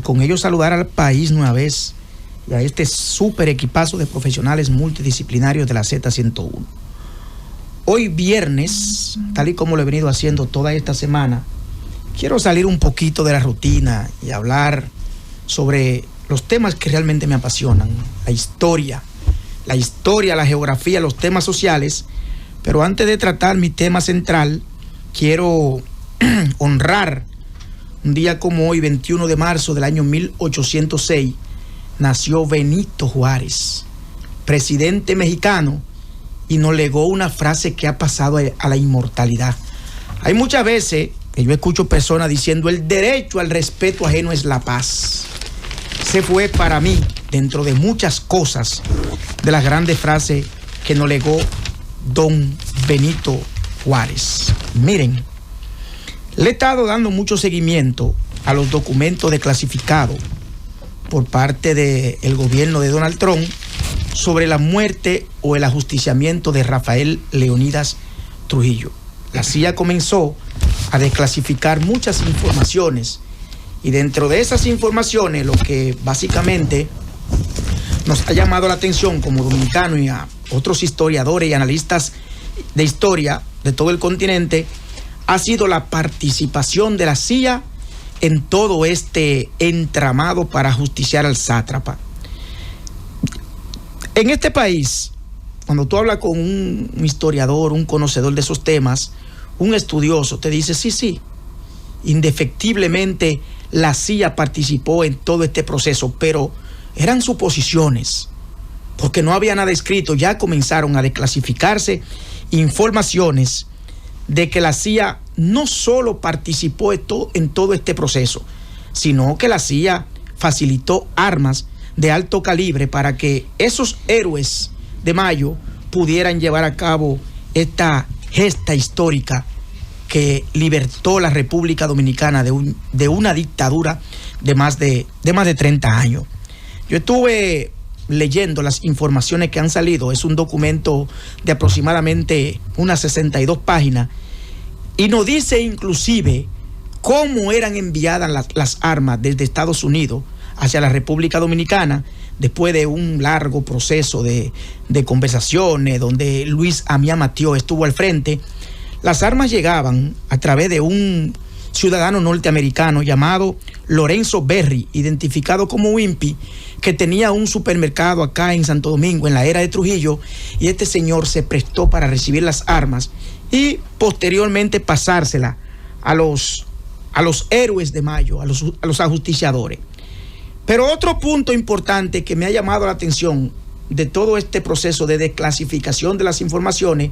con ello saludar al país nueva vez y a este súper equipazo de profesionales multidisciplinarios de la Z101. Hoy viernes, tal y como lo he venido haciendo toda esta semana, quiero salir un poquito de la rutina y hablar sobre los temas que realmente me apasionan, la historia, la geografía, los temas sociales. Pero antes de tratar mi tema central, quiero honrar un día como hoy, 21 de marzo del año 1806, nació Benito Juárez, presidente mexicano, y nos legó una frase que ha pasado a la inmortalidad. Hay muchas veces que yo escucho personas diciendo: el derecho al respeto ajeno es la paz. Se fue para mí, dentro de muchas cosas, de las grandes frases que nos legó don Benito Juárez. Miren, le he estado dando mucho seguimiento a los documentos desclasificados por parte del gobierno de Donald Trump sobre la muerte o el ajusticiamiento de Rafael Leónidas Trujillo. La CIA comenzó a desclasificar muchas informaciones, y dentro de esas informaciones lo que básicamente nos ha llamado la atención como dominicanos y a otros historiadores y analistas de historia de todo el continente ha sido la participación de la CIA en todo este entramado para ajusticiar al sátrapa. En este país, cuando tú hablas con un historiador, un conocedor de esos temas, un estudioso, te dice: sí, indefectiblemente la CIA participó en todo este proceso, pero eran suposiciones, porque no había nada escrito. Ya comenzaron a desclasificarse informaciones de que la CIA no solo participó en todo este proceso, sino que la CIA facilitó armas de alto calibre para que esos héroes de Mayo pudieran llevar a cabo esta gesta histórica que libertó la República Dominicana de una dictadura de más de 30 años. Yo estuve leyendo las informaciones que han salido. Es un documento de aproximadamente unas 62 páginas y nos dice inclusive cómo eran enviadas las armas desde Estados Unidos hacia la República Dominicana después de un largo proceso de conversaciones donde Luis Amiá Matheó estuvo al frente. Las armas llegaban a través de un ciudadano norteamericano llamado Lorenzo Berry, identificado como Wimpy, que tenía un supermercado acá en Santo Domingo en la era de Trujillo, y este señor se prestó para recibir las armas y posteriormente pasársela a los héroes de Mayo, a los ajusticiadores. Pero otro punto importante que me ha llamado la atención de todo este proceso de desclasificación de las informaciones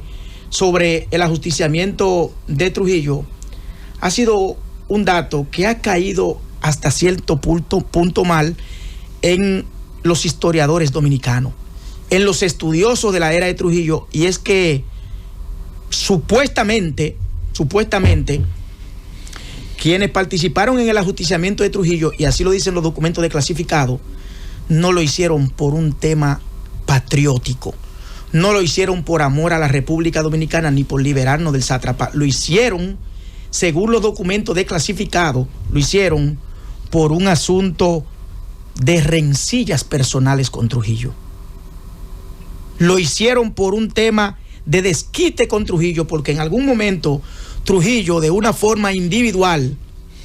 sobre el ajusticiamiento de Trujillo ha sido un dato que ha caído hasta cierto punto mal en los historiadores dominicanos, en los estudiosos de la era de Trujillo, y es que supuestamente quienes participaron en el ajusticiamiento de Trujillo, y así lo dicen los documentos desclasificados, no lo hicieron por un tema patriótico, no lo hicieron por amor a la República Dominicana ni por liberarnos del sátrapa. Lo hicieron, según los documentos desclasificados, lo hicieron por un asunto de rencillas personales con Trujillo. Lo hicieron por un tema de desquite con Trujillo, porque en algún momento Trujillo, de una forma individual,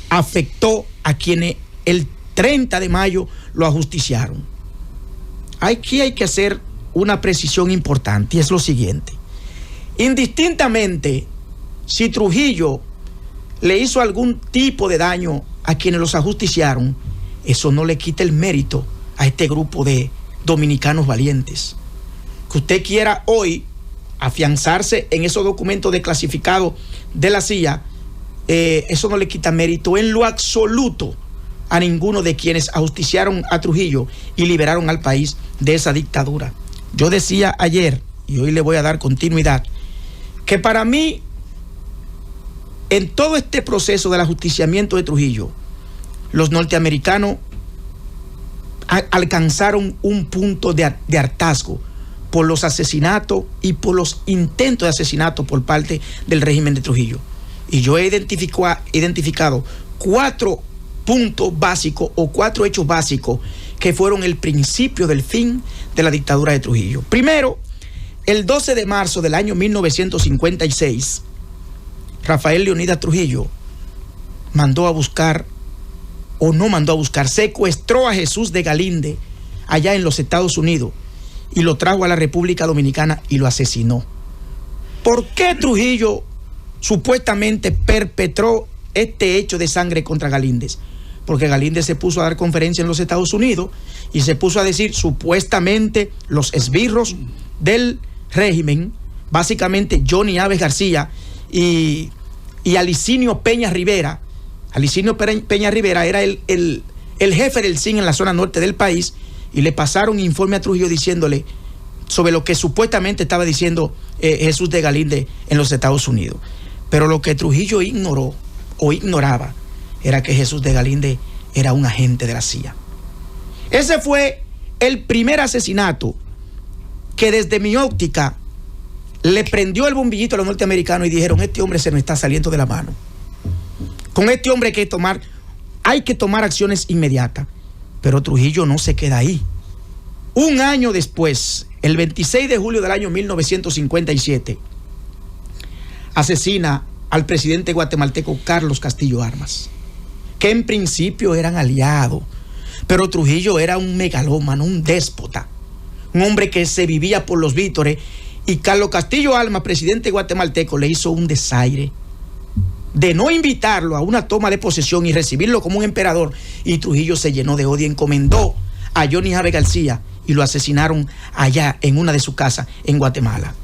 afectó a quienes el 30 de mayo lo ajusticiaron. Aquí hay que hacer una precisión importante, y es lo siguiente: indistintamente si Trujillo le hizo algún tipo de daño a quienes los ajusticiaron, eso no le quita el mérito a este grupo de dominicanos valientes. Que usted quiera hoy afianzarse en esos documentos desclasificados de la CIA, eso no le quita mérito en lo absoluto a ninguno de quienes ajusticiaron a Trujillo y liberaron al país de esa dictadura. Yo decía ayer, y hoy le voy a dar continuidad, que para mí, en todo este proceso del ajusticiamiento de Trujillo, los norteamericanos alcanzaron un punto de hartazgo por los asesinatos y por los intentos de asesinato por parte del régimen de Trujillo. Y yo he identificado 4 puntos básicos o 4 hechos básicos que fueron el principio del fin de la dictadura de Trujillo. Primero, el 12 de marzo del año 1956, Rafael Leónidas Trujillo mandó a buscar, o no mandó a buscar, secuestró a Jesús de Galinde allá en los Estados Unidos y lo trajo a la República Dominicana y lo asesinó. ¿Por qué Trujillo supuestamente perpetró este hecho de sangre contra Galíndez? Porque Galíndez se puso a dar conferencia en los Estados Unidos y se puso a decir supuestamente los esbirros del régimen, básicamente Johnny Aves García y Alicinio Peña Rivera. Alicinio Peña Rivera era el jefe del CIN en la zona norte del país, y le pasaron informe a Trujillo diciéndole sobre lo que supuestamente estaba diciendo Jesús de Galinde en los Estados Unidos. Pero lo que Trujillo ignoró o ignoraba era que Jesús de Galinde era un agente de la CIA. Ese fue el primer asesinato que desde mi óptica le prendió el bombillito a los norteamericanos y dijeron: este hombre se nos está saliendo de la mano. Con este hombre hay que tomar acciones inmediatas. Pero Trujillo no se queda ahí. Un año después, el 26 de julio del año 1957, asesina al presidente guatemalteco Carlos Castillo Armas, que en principio eran aliados, pero Trujillo era un megalómano, un déspota, un hombre que se vivía por los vítores, y Carlos Castillo Armas, presidente guatemalteco, le hizo un desaire de no invitarlo a una toma de posesión y recibirlo como un emperador, y Trujillo se llenó de odio, encomendó a Johnny Aves García y lo asesinaron allá en una de sus casas en Guatemala.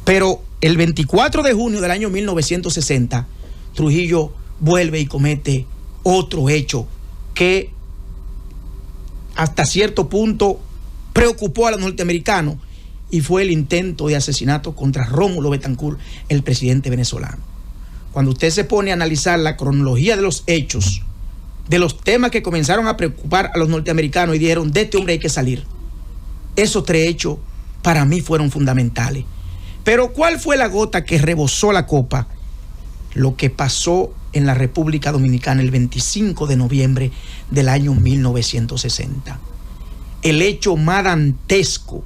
Pero el 24 de junio del año 1960, Trujillo vuelve y comete otro hecho que hasta cierto punto preocupó a los norteamericanos, y fue el intento de asesinato contra Rómulo Betancourt, el presidente venezolano. Cuando usted se pone a analizar la cronología de los hechos, de los temas que comenzaron a preocupar a los norteamericanos y dijeron: de este hombre hay que salir, esos 3 hechos para mí fueron fundamentales. Pero ¿cuál fue la gota que rebosó la copa? Lo que pasó en la República Dominicana el 25 de noviembre del año 1960. El hecho más dantesco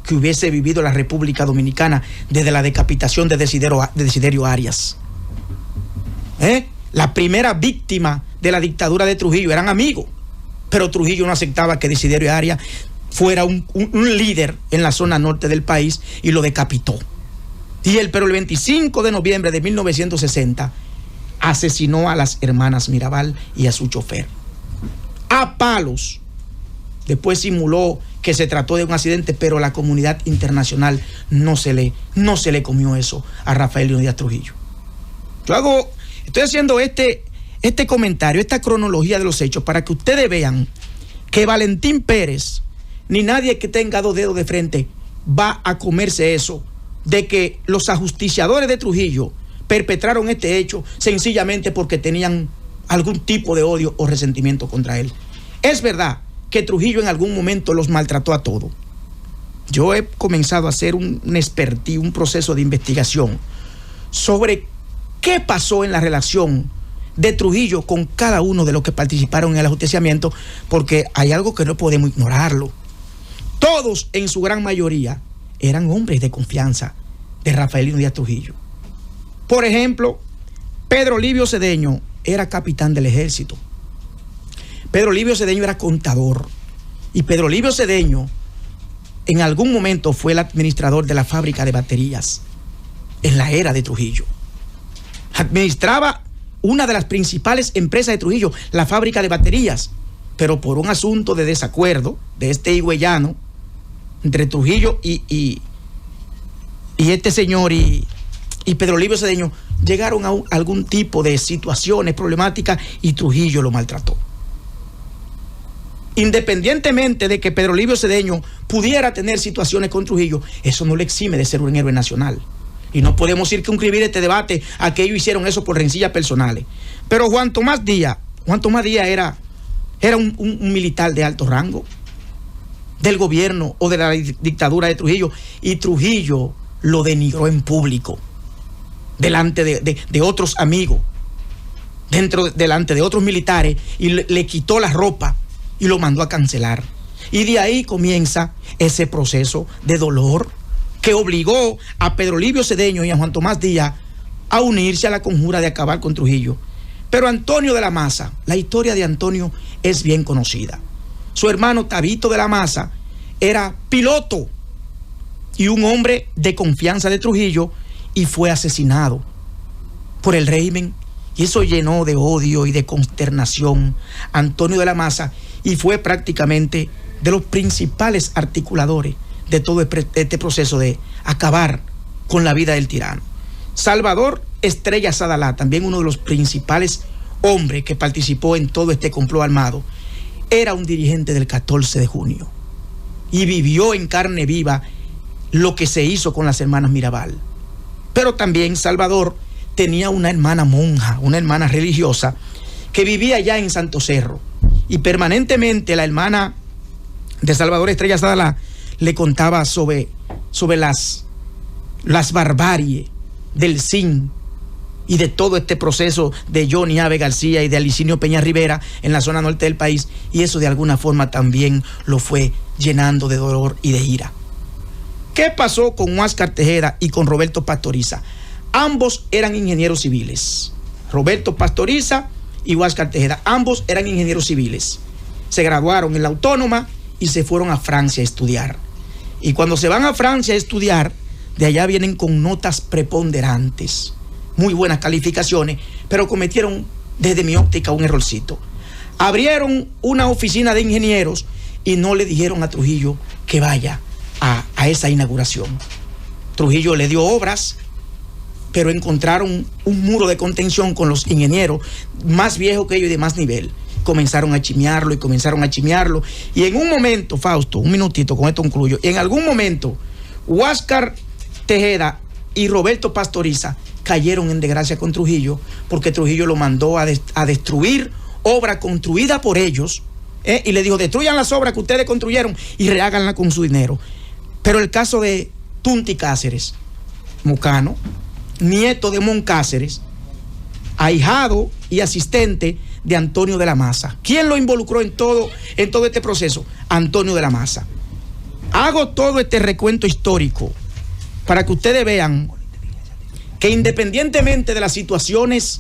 que hubiese vivido la República Dominicana desde la decapitación de Desiderio Arias. La primera víctima de la dictadura de Trujillo eran amigos, pero Trujillo no aceptaba que Desiderio Arias fuera un líder en la zona norte del país y lo decapitó. Pero el 25 de noviembre de 1960 asesinó a las hermanas Mirabal y a su chofer a palos. Después simuló que se trató de un accidente, pero la comunidad internacional no se le comió eso a Rafael Leónidas Trujillo. Estoy haciendo este comentario, esta cronología de los hechos, para que ustedes vean que Valentín Pérez, ni nadie que tenga 2 dedos de frente, va a comerse eso de que los ajusticiadores de Trujillo perpetraron este hecho sencillamente porque tenían algún tipo de odio o resentimiento contra él. Es verdad que Trujillo en algún momento los maltrató a todos. Yo he comenzado a hacer un proceso de investigación sobre qué pasó en la relación de Trujillo con cada uno de los que participaron en el ajusticiamiento, porque hay algo que no podemos ignorarlo. Todos, en su gran mayoría, eran hombres de confianza de Rafael Leónidas Trujillo. Por ejemplo, Pedro Livio Cedeño era capitán del ejército. Pedro Livio Cedeño era contador. Y Pedro Livio Cedeño en algún momento fue el administrador de la fábrica de baterías en la era de Trujillo. Administraba una de las principales empresas de Trujillo, la fábrica de baterías, pero por un asunto de desacuerdo de este higüeyano entre Trujillo y este señor y Pedro Livio Cedeño, llegaron a algún tipo de situaciones problemáticas y Trujillo lo maltrató. Independientemente de que Pedro Livio Cedeño pudiera tener situaciones con Trujillo, eso no le exime de ser un héroe nacional. Y no podemos circunscribir este debate a que ellos hicieron eso por rencillas personales. Pero Juan Tomás Díaz era un militar de alto rango del gobierno o de la dictadura de Trujillo, y Trujillo lo denigró en público delante de otros amigos. delante de otros militares y le quitó la ropa y lo mandó a cancelar. Y de ahí comienza ese proceso de dolor que obligó a Pedro Livio Cedeño y a Juan Tomás Díaz a unirse a la conjura de acabar con Trujillo. Pero Antonio de la Maza, la historia de Antonio es bien conocida. Su hermano Tabito de la Maza era piloto y un hombre de confianza de Trujillo y fue asesinado por el régimen, y eso llenó de odio y de consternación a Antonio de la Maza, y fue prácticamente de los principales articuladores de todo este proceso de acabar con la vida del tirano. Salvador Estrella Sadalá, también uno de los principales hombres que participó en todo este complot armado, era un dirigente del 14 de junio y vivió en carne viva lo que se hizo con las hermanas Mirabal. Pero también Salvador tenía una hermana monja, una hermana religiosa que vivía allá en Santo Cerro, y permanentemente la hermana de Salvador Estrella Sadalá le contaba sobre las barbaries del CIN y de todo este proceso de Johnny Ave García y de Alicinio Peña Rivera en la zona norte del país, y eso de alguna forma también lo fue llenando de dolor y de ira. ¿Qué pasó con Huáscar Tejeda y con Roberto Pastoriza? Ambos eran ingenieros civiles. Roberto Pastoriza y Huáscar Tejeda, ambos eran ingenieros civiles. Se graduaron en la Autónoma y se fueron a Francia a estudiar. Y cuando se van a Francia a estudiar, de allá vienen con notas preponderantes, muy buenas calificaciones, pero cometieron, desde mi óptica, un errorcito. Abrieron una oficina de ingenieros y no le dijeron a Trujillo que vaya a esa inauguración. Trujillo le dio obras, pero encontraron un muro de contención con los ingenieros más viejos que ellos y de más nivel. Comenzaron a chimearlo y comenzaron a chimearlo. Y en un momento, Fausto, un minutito, con esto concluyo. Y en algún momento, Huáscar Tejeda y Roberto Pastoriza cayeron en desgracia con Trujillo, porque Trujillo lo mandó a destruir obra construida por ellos, y le dijo: destruyan las obras que ustedes construyeron y reháganla con su dinero. Pero el caso de Tunti Cáceres, Mocano, nieto de Mon Cáceres, ahijado y asistente de Antonio de la Maza. ¿Quién lo involucró en todo este proceso? Antonio de la Maza. Hago todo este recuento histórico para que ustedes vean que, independientemente de las situaciones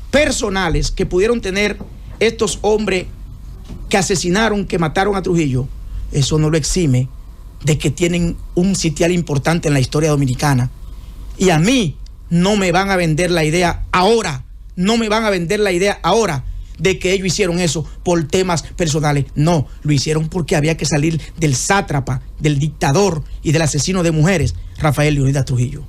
personales que pudieron tener estos hombres que asesinaron, que mataron a Trujillo, eso no lo exime de que tienen un sitial importante en la historia dominicana. Y a mí no me van a vender la idea ahora, de que ellos hicieron eso por temas personales. No, lo hicieron porque había que salir del sátrapa, del dictador y del asesino de mujeres, Rafael Leónidas Trujillo.